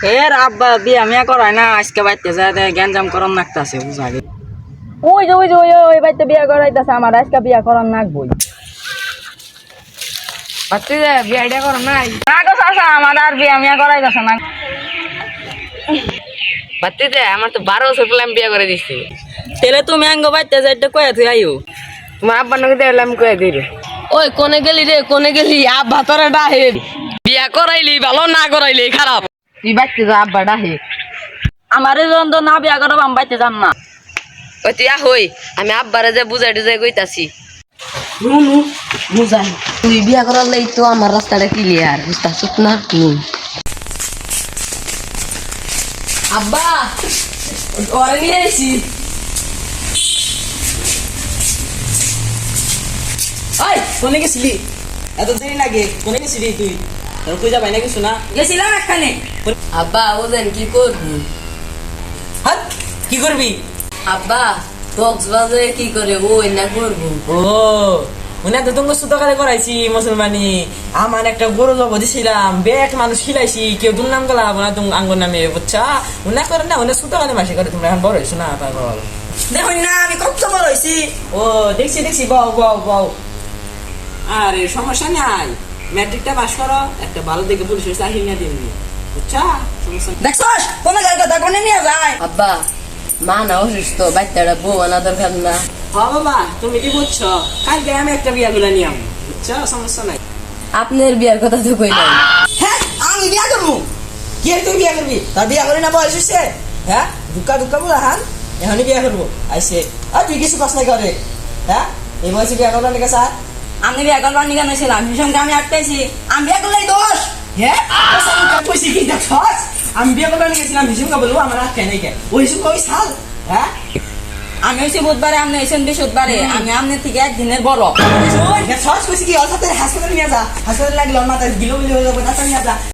এর আব্বা বিয়া মিয়া করায় না, আজকে বাইতে যায় গ্যাঞ্জাম করন নাকতাছে বুঝাগে। ওই বাইতে বিয়া করাইতাছে আমার, আজকে বিয়া করন নাকবই। বাচ্চা বিয়াটা করো নাই না গো চাচা, আমার আর বিয়া মিয়া করাইতাছে না। বাচ্চা আমার তো 12 বছর পেলাম বিয়া করে দিচ্ছি। তেলে তুমি আঙ্গ বাইতে যাইতে কয়ে তুই আইও। তোমার আব্বার নাকি দেখলাম কয়ে দিই রে। ওই কোনে গেলি রে, কোনে গেলি? আব্বা তোরে ডাহে। বিয়া করাইলি ভালো, না করাইলি খারাপ। তুই বাচ্চা যা, আব্বা ডাহে। আমার যখন না বিয়া করব আমি বাইতে যাম না। ওই তুই হই, আমি আব্বারে যে বুঝাই টুজাই কইতাছি। বুঝাই তুই বিয়া করার লাই তো আমার রাস্তাটা ক্লিয়ার, বুঝতাছিস না? আব্বা ওরে নিয়ে আইছি। ওই কোনে গেছিলি? এত দেরি লাগে, কোনে গেছিলি তুই? তোর কই যাবাই না কিছু না? গেছিলাম এখানে। আব্বা ওদেন কি করবি? হাত কি করবি? আব্বা কক্সবাজারে কি করে ওই না করবো। ও উনি তো তুমি সুতকালে করাইছি মুসলমানি। আমার একটা গরু জব দিছিলাম, বেট মানুষ খিলাইছি, কেউ দুর নাম গেলা না তুমি আঙ্গুর নামে, বুঝছা? উনা করে না, উনি সুতকালে মাসি করে। তোমরা এখন বড় হয়েছো না পাগল? দেখো না আমি কত বড় হয়েছি। ও দেখছি বাউ বাউ বাউ। আরে সমস্যা নাই, ম্যাট্রিকটা পাস করো, একটা ভালো দেখে পুলিশের চাকরি নিয়ে দিন, বুঝছা? দেখছস কোন জায়গা কোনে নিয়ে যায়? আব্বা মা না অসুস্থ, বাচ্চাটা বউ আনা দরকার না? হ্যাঁ বাবা, তুমি কি বুঝছো? কালকে আমি একটা বিয়া গুলা নিয়ে আমো, বুঝছো? সমস্যা নাই। আপনার বিয়ার কথা তো কই নাই। হ্যাঁ আমি বিয়া করবো। কি তুই বিয়া করবি? তার বিয়া করে না বয়স হয়েছে? হ্যাঁ দুঃখা বলা হান এখনই বিয়া করবো আইসে। আর তুই কিছু পাস নাই করে? হ্যাঁ এই বয়সে বিয়া করবার নাকি স্যার? আমি বিয়া করবার নিকে নইছিলাম, সঙ্গে আমি আটকাইছি। আমি বিয়া করলাই দোষ। হ্যাঁ কইছি কি দেখছস? আমি বিয়া করবার নিকেছিলাম, হিসুম কা বলবো আমার আটকাই নাই কে? ওই হিসুম কই সাল? হ্যাঁ আমি হয়েছি বুধবারে, আপনি হয়েছেন বৃহস্পতিবারে, আমি আপনার থেকে একদিনের বড়। সহজ কইছি কি, হাসপাতালে নিয়ে যা, হাসপাতালে লাগলো মাথা গিলো হয়ে যাবো, নিয়ে যা।